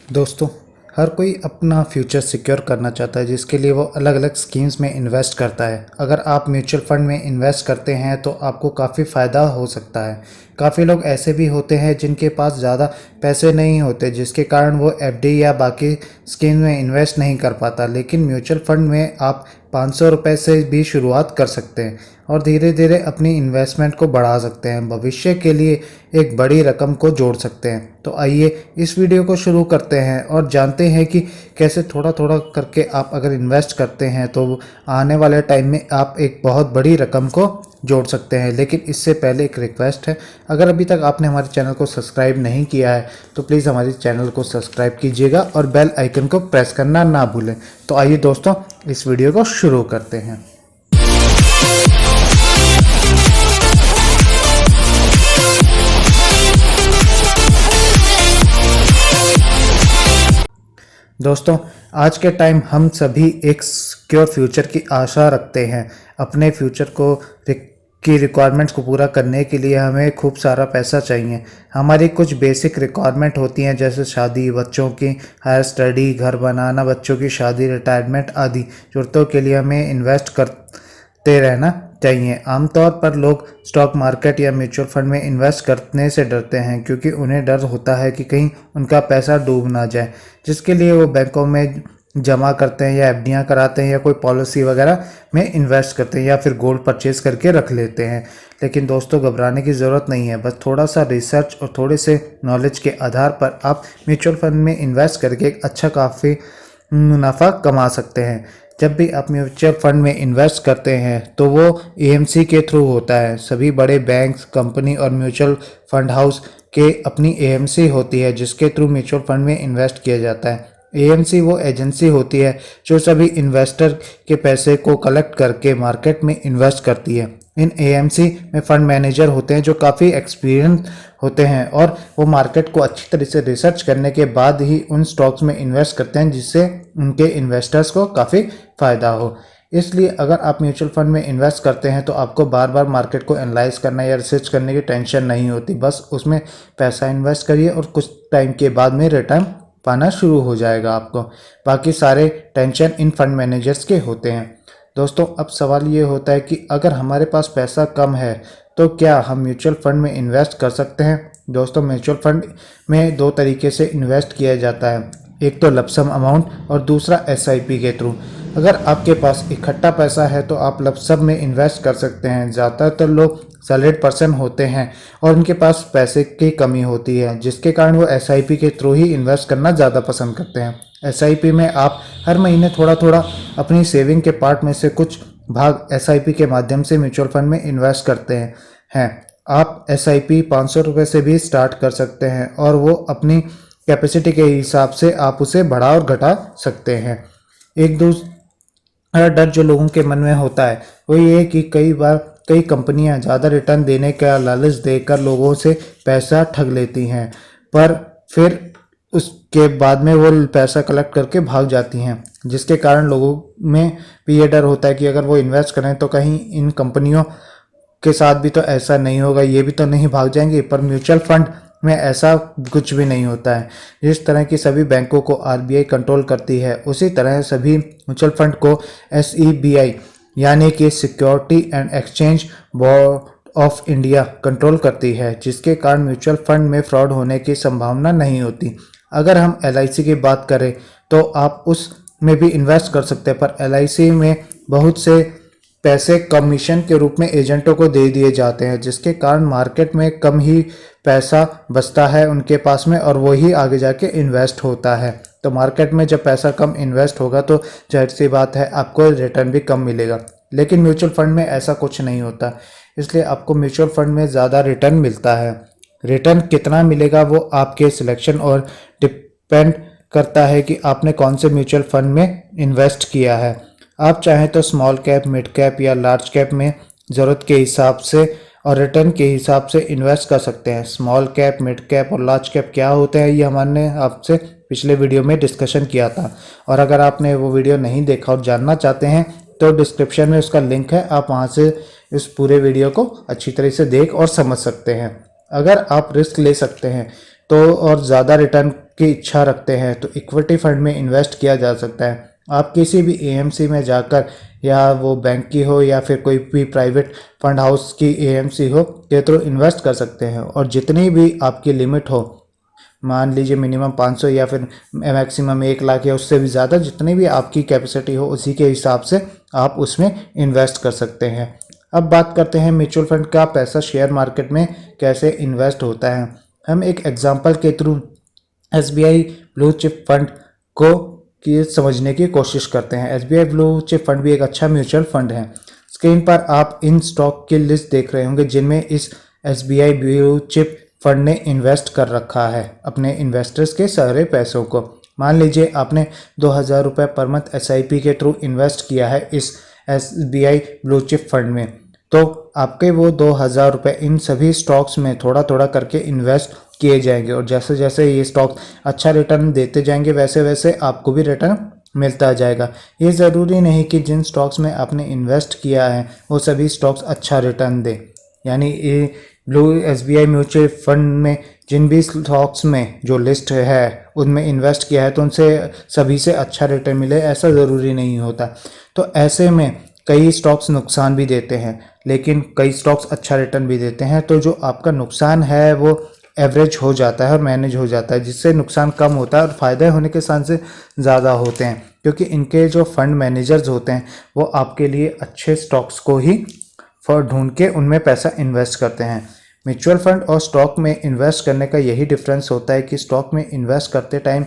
दोस्तों, हर कोई अपना फ्यूचर सिक्योर करना चाहता है, जिसके लिए वो अलग अलग स्कीम्स में इन्वेस्ट करता है। अगर आप म्यूचुअल फंड में इन्वेस्ट करते हैं तो आपको काफ़ी फ़ायदा हो सकता है। काफ़ी लोग ऐसे भी होते हैं जिनके पास ज़्यादा पैसे नहीं होते, जिसके कारण वो एफडी या बाकी स्कीम में इन्वेस्ट नहीं कर पाता। लेकिन म्यूचुअल फंड में आप 500 रुपये से भी शुरुआत कर सकते हैं और धीरे धीरे अपनी इन्वेस्टमेंट को बढ़ा सकते हैं। भविष्य के लिए एक बड़ी रकम को जोड़ सकते हैं। तो आइए इस वीडियो को शुरू करते हैं और जानते हैं कि कैसे थोड़ा थोड़ा करके आप अगर इन्वेस्ट करते हैं तो आने वाले टाइम में आप एक बहुत बड़ी रकम को जोड़ सकते हैं। लेकिन इससे पहले एक रिक्वेस्ट है, अगर अभी तक आपने हमारे चैनल को सब्सक्राइब नहीं किया है तो प्लीज़ हमारे चैनल को सब्सक्राइब कीजिएगा और बेल आइकन को प्रेस करना ना भूलें। तो आइए दोस्तों, इस वीडियो को शुरू करते हैं। दोस्तों, आज के टाइम हम सभी एक सिक्योर फ्यूचर की आशा रखते हैं। अपने फ्यूचर को की रिक्वायरमेंट्स को पूरा करने के लिए हमें खूब सारा पैसा चाहिए। हमारी कुछ बेसिक रिक्वायरमेंट होती हैं, जैसे शादी, बच्चों की हायर स्टडी, घर बनाना, बच्चों की शादी, रिटायरमेंट आदि ज़रूरतों के लिए हमें इन्वेस्ट करते रहना चाहिए। आमतौर पर लोग स्टॉक मार्केट या म्यूचुअल फंड में इन्वेस्ट करने से डरते हैं, क्योंकि उन्हें डर होता है कि कहीं उनका पैसा डूब ना जाए, जिसके लिए वो बैंकों में जमा करते हैं या एफडियां कराते हैं या कोई पॉलिसी वगैरह में इन्वेस्ट करते हैं या फिर गोल्ड परचेज करके रख लेते हैं। लेकिन दोस्तों, घबराने की ज़रूरत नहीं है। बस थोड़ा सा रिसर्च और थोड़े से नॉलेज के आधार पर आप म्यूचुअल फंड में इन्वेस्ट करके एक अच्छा काफ़ी मुनाफा कमा सकते हैं। जब भी आप म्यूचुअल फंड में इन्वेस्ट करते हैं तो वो एएमसी के थ्रू होता है। सभी बड़े बैंक्स, कंपनी और म्यूचुअल फंड हाउस के अपनी एएमसी होती है, जिसके थ्रू म्यूचुअल फंड में इन्वेस्ट किया जाता है। एएमसी वो एजेंसी होती है जो सभी इन्वेस्टर के पैसे को कलेक्ट करके मार्केट में इन्वेस्ट करती है। इन एएमसी में फंड मैनेजर होते हैं जो काफ़ी एक्सपीरियंस होते हैं और वो मार्केट को अच्छी तरह से रिसर्च करने के बाद ही उन स्टॉक्स में इन्वेस्ट करते हैं, जिससे उनके इन्वेस्टर्स को काफ़ी फ़ायदा हो। इसलिए अगर आप म्यूचुअल फंड में इन्वेस्ट करते हैं तो आपको बार बार मार्केट को एनालाइज करना या रिसर्च करने की टेंशन नहीं होती। बस उसमें पैसा इन्वेस्ट करिए और कुछ टाइम के बाद में रिटर्न पाना शुरू हो जाएगा आपको। बाकी सारे टेंशन इन फंड मैनेजर्स के होते हैं। दोस्तों, अब सवाल ये होता है कि अगर हमारे पास पैसा कम है तो क्या हम म्यूचुअल फंड में इन्वेस्ट कर सकते हैं? दोस्तों, म्यूचुअल फंड में दो तरीके से इन्वेस्ट किया जाता है। एक तो लमसम अमाउंट और दूसरा एसआईपी के थ्रू। अगर आपके पास इकट्ठा पैसा है तो आप लमसम में इन्वेस्ट कर सकते हैं। ज़्यादातर लोग सैलरीड पर्सन होते हैं और उनके पास पैसे की कमी होती है, जिसके कारण वो एसआईपी के थ्रू ही इन्वेस्ट करना ज़्यादा पसंद करते हैं। एसआईपी में आप हर महीने थोड़ा थोड़ा अपनी सेविंग के पार्ट में से कुछ भाग एसआईपी के माध्यम से म्यूचुअल फंड में इन्वेस्ट करते हैं। आप एसआईपी 500 रुपये से भी स्टार्ट कर सकते हैं और वो अपनी कैपेसिटी के हिसाब से आप उसे बढ़ा और घटा सकते हैं। एक दूसरा डर जो लोगों के मन में होता है वो ये कि कई बार कई कंपनियां ज़्यादा रिटर्न देने का लालच देकर लोगों से पैसा ठग लेती हैं, पर फिर उसके बाद में वो पैसा कलेक्ट करके भाग जाती हैं, जिसके कारण लोगों में भी ये डर होता है कि अगर वो इन्वेस्ट करें तो कहीं इन कंपनियों के साथ भी तो ऐसा नहीं होगा, ये भी तो नहीं भाग जाएंगे। पर म्यूचुअल फंड में ऐसा कुछ भी नहीं होता है। जिस तरह की सभी बैंकों को आरबीआई कंट्रोल करती है, उसी तरह सभी म्यूचुअल फंड को एसईबीआई यानी कि security and exchange board of India control करती है, जिसके कारण म्यूचुअल फंड में फ्रॉड होने की संभावना नहीं होती। अगर हम एलआईसी की बात करें तो आप उस में भी इन्वेस्ट कर सकते हैं, पर एलआईसी में बहुत से पैसे कमीशन के रूप में एजेंटों को दे दिए जाते हैं, जिसके कारण मार्केट में कम ही पैसा बचता है उनके पास में और वही आगे जाके इन्वेस्ट होता है। तो मार्केट में जब पैसा कम इन्वेस्ट होगा तो जाहिर सी बात है आपको रिटर्न भी कम मिलेगा। लेकिन म्यूचुअल फंड में ऐसा कुछ नहीं होता, इसलिए आपको म्यूचुअल फंड में ज़्यादा रिटर्न मिलता है। रिटर्न कितना मिलेगा वो आपके सिलेक्शन और डिपेंड करता है कि आपने कौन से म्यूचुअल फंड में इन्वेस्ट किया है। आप चाहें तो स्मॉल कैप, मिड कैप या लार्ज कैप में ज़रूरत के हिसाब से और रिटर्न के हिसाब से इन्वेस्ट कर सकते हैं। स्मॉल कैप, मिड कैप और लार्ज कैप क्या होते हैं ये हमने आपसे पिछले वीडियो में डिस्कशन किया था, और अगर आपने वो वीडियो नहीं देखा और जानना चाहते हैं तो डिस्क्रिप्शन में उसका लिंक है, आप वहाँ से इस पूरे वीडियो को अच्छी तरह से देख और समझ सकते हैं। अगर आप रिस्क ले सकते हैं तो और ज़्यादा रिटर्न की इच्छा रखते हैं तो इक्विटी फंड में इन्वेस्ट किया जा सकता है। आप किसी भी एएमसी में जाकर, या वो बैंक की हो या फिर कोई भी प्राइवेट फंड हाउस की एएमसी हो, के थ्रू इन्वेस्ट कर सकते हैं। और जितनी भी आपकी लिमिट हो, मान लीजिए मिनिमम 500 या फिर मैक्सिमम 1 लाख या उससे भी ज़्यादा, जितनी भी आपकी कैपेसिटी हो उसी के हिसाब से आप उसमें इन्वेस्ट कर सकते हैं। अब बात करते हैं म्यूचुअल फंड का पैसा शेयर मार्केट में कैसे इन्वेस्ट होता है। हम एक एग्जांपल के through SBI blue chip fund को समझने की कोशिश करते हैं। एसबीआई ब्लू चिप फंड भी एक अच्छा म्यूचुअल फंड है। स्क्रीन पर आप इन स्टॉक की लिस्ट देख रहे होंगे जिनमें इस एसबीआई ब्लू चिप फंड ने इन्वेस्ट कर रखा है अपने इन्वेस्टर्स के सारे पैसों को। मान लीजिए आपने 2000 रुपये पर मंथ एसआईपी के थ्रू इन्वेस्ट किया है इस एसबीआई ब्लू चिप फंड में, तो आपके वो 2000 रुपये इन सभी स्टॉक्स में थोड़ा थोड़ा करके इन्वेस्ट किए जाएंगे। और जैसे जैसे ये स्टॉक अच्छा रिटर्न देते जाएंगे वैसे वैसे आपको भी रिटर्न मिलता जाएगा। ये ज़रूरी नहीं कि जिन स्टॉक्स में आपने इन्वेस्ट किया है वो सभी स्टॉक्स अच्छा रिटर्न दे। यानी ये ब्लू एसबीआई म्यूचुअल फंड में जिन भी स्टॉक्स में जो लिस्ट है उनमें इन्वेस्ट किया है तो उनसे सभी से अच्छा रिटर्न मिले, ऐसा ज़रूरी नहीं होता। तो ऐसे में कई स्टॉक्स नुकसान भी देते हैं लेकिन कई स्टॉक्स अच्छा रिटर्न भी देते हैं। तो जो आपका नुकसान है वो एवरेज हो जाता है और मैनेज हो जाता है, जिससे नुकसान कम होता है और फ़ायदे होने के चांस से ज़्यादा होते हैं, क्योंकि इनके जो फंड मैनेजर्स होते हैं वो आपके लिए अच्छे स्टॉक्स को ही ढूंढ के उनमें पैसा इन्वेस्ट करते हैं। म्यूचुअल फंड और स्टॉक में इन्वेस्ट करने का यही डिफरेंस होता है कि स्टॉक में इन्वेस्ट करते टाइम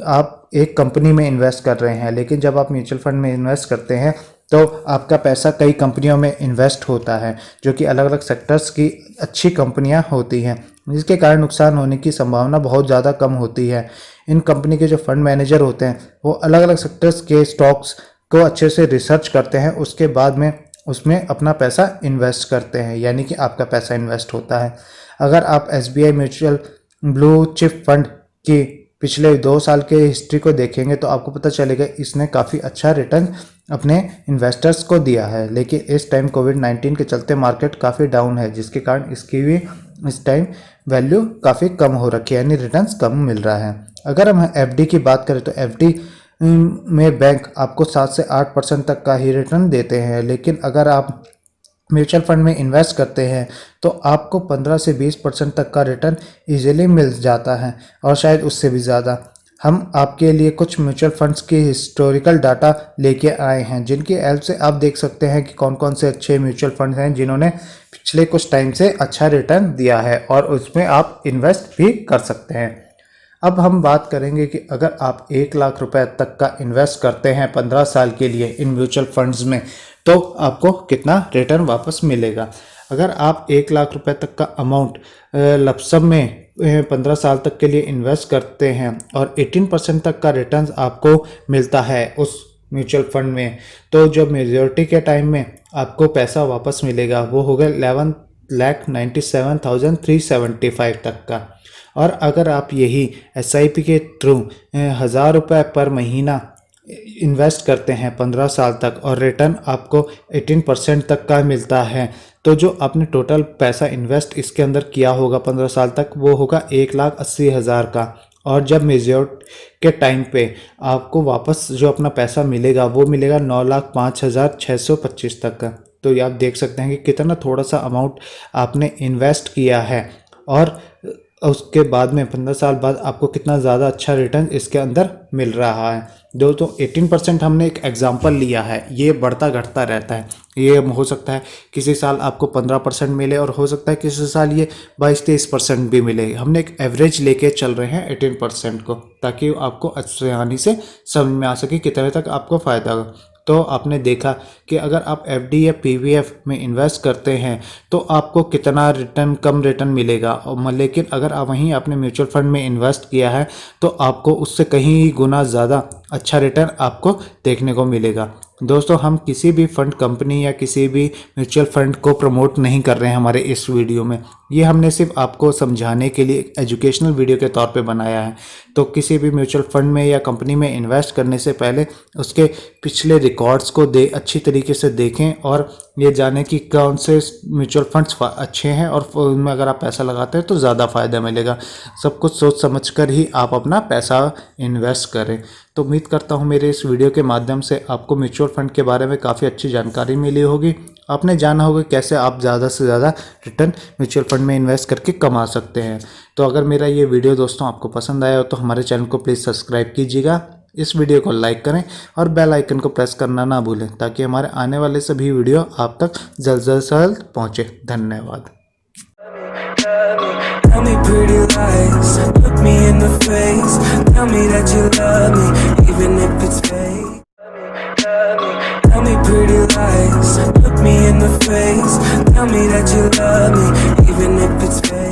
आप एक कंपनी में इन्वेस्ट कर रहे हैं, लेकिन जब आप म्यूचुअल फंड में इन्वेस्ट करते हैं तो आपका पैसा कई कंपनियों में इन्वेस्ट होता है जो कि अलग अलग सेक्टर्स की अच्छी कंपनियां होती हैं, जिसके कारण नुकसान होने की संभावना बहुत ज़्यादा कम होती है। इन कंपनी के जो फंड मैनेजर होते हैं वो अलग अलग सेक्टर्स के स्टॉक्स को अच्छे से रिसर्च करते हैं, उसके बाद में उसमें अपना पैसा इन्वेस्ट करते हैं, यानी कि आपका पैसा इन्वेस्ट होता है। अगर आप SBI mutual blue chip fund की पिछले 2 साल के हिस्ट्री को देखेंगे तो आपको पता चलेगा इसने काफ़ी अच्छा रिटर्न अपने इन्वेस्टर्स को दिया है। लेकिन इस टाइम कोविड-19 के चलते मार्केट काफ़ी डाउन है, जिसके कारण इसकी भी इस टाइम वैल्यू काफ़ी कम हो रखी है, यानी रिटर्न्स कम मिल रहा है। अगर हम एफडी की बात करें तो एफडी में बैंक आपको 7 से 8% तक का ही रिटर्न देते हैं, लेकिन अगर आप म्यूचुअल फंड में इन्वेस्ट करते हैं तो आपको 15 से 20% तक का रिटर्न इजीली मिल जाता है, और शायद उससे भी ज़्यादा। हम आपके लिए कुछ म्यूचुअल फंड्स की हिस्टोरिकल डाटा लेके आए हैं, जिनकी हेल्प से आप देख सकते हैं कि कौन कौन से अच्छे म्यूचुअल फंड्स हैं जिन्होंने पिछले कुछ टाइम से अच्छा रिटर्न दिया है, और उसमें आप इन्वेस्ट भी कर सकते हैं। अब हम बात करेंगे कि अगर आप 1 लाख रुपए तक का इन्वेस्ट करते हैं 15 साल के लिए इन म्यूचुअल फंड्स में, तो आपको कितना रिटर्न वापस मिलेगा। अगर आप 1 लाख रुपए तक का अमाउंट लमसम में 15 साल तक के लिए इन्वेस्ट करते हैं और 18% तक का रिटर्न आपको मिलता है उस म्यूचुअल फंड में, तो जब मेजॉरिटी के टाइम में आपको पैसा वापस मिलेगा वो होगा 11,97,375 तक का। और अगर आप यही एसआईपी के थ्रू 1000 रुपये पर महीना इन्वेस्ट करते हैं 15 साल तक और रिटर्न आपको 18% तक का मिलता है, तो जो आपने टोटल पैसा इन्वेस्ट इसके अंदर किया होगा 15 साल तक वो होगा 1,80,000 का। और जब मेच्योर के टाइम पे आपको वापस जो अपना पैसा मिलेगा वो मिलेगा 9,05,625 तक का। तो ये आप देख सकते हैं कि कितना थोड़ा सा अमाउंट आपने इन्वेस्ट किया है और उसके बाद में 15 साल बाद आपको कितना ज़्यादा अच्छा रिटर्न इसके अंदर मिल रहा है। दोस्तों 18% हमने एक एग्जांपल लिया है, ये बढ़ता घटता रहता है। ये हो सकता है किसी साल आपको 15% मिले और हो सकता है किसी साल ये 22-23% भी मिले। हमने एक एवरेज लेके चल रहे हैं 18% को, ताकि आपको आसानी से समझ में आ सके कितने तक आपको फ़ायदा होगा। तो आपने देखा कि अगर आप एफडी या पीवीएफ में इन्वेस्ट करते हैं तो आपको कितना रिटर्न कम रिटर्न मिलेगा, लेकिन अगर आप वहीं आपने म्यूचुअल फंड में इन्वेस्ट किया है तो आपको उससे कहीं गुना ज़्यादा अच्छा रिटर्न आपको देखने को मिलेगा। दोस्तों हम किसी भी फंड कंपनी या किसी भी म्यूचुअल फंड को प्रमोट नहीं कर रहे हैं हमारे इस वीडियो में, ये हमने सिर्फ आपको समझाने के लिए एजुकेशनल वीडियो के तौर पे बनाया है। तो किसी भी म्यूचुअल फंड में या कंपनी में इन्वेस्ट करने से पहले उसके पिछले रिकॉर्ड्स को अच्छी तरीके से देखें और ये जाने कि कौन से म्यूचुअल फंड्स अच्छे हैं और उनमें अगर आप पैसा लगाते हैं तो ज़्यादा फ़ायदा मिलेगा। सब कुछ सोच समझ कर ही आप अपना पैसा इन्वेस्ट करें। तो उम्मीद करता हूँ मेरे इस वीडियो के माध्यम से आपको म्यूचुअल फंड के बारे में काफ़ी अच्छी जानकारी मिली होगी। आपने जाना होगा कैसे आप ज़्यादा से ज़्यादा रिटर्न म्यूचुअल फंड में इन्वेस्ट करके कमा सकते हैं। तो अगर मेरा ये वीडियो दोस्तों आपको पसंद आया हो तो हमारे चैनल को प्लीज़ सब्सक्राइब कीजिएगा, इस वीडियो को लाइक करें और बेल आइकन को प्रेस करना ना भूलें ताकि हमारे आने वाले सभी वीडियो आप तक जल्द से जल्द पहुँचे। धन्यवाद। Tell me pretty lies, look me in the face. Tell me that you love me, even if it's fake. Tell me pretty lies, look me in the face. Tell me that you love me, even if it's fake.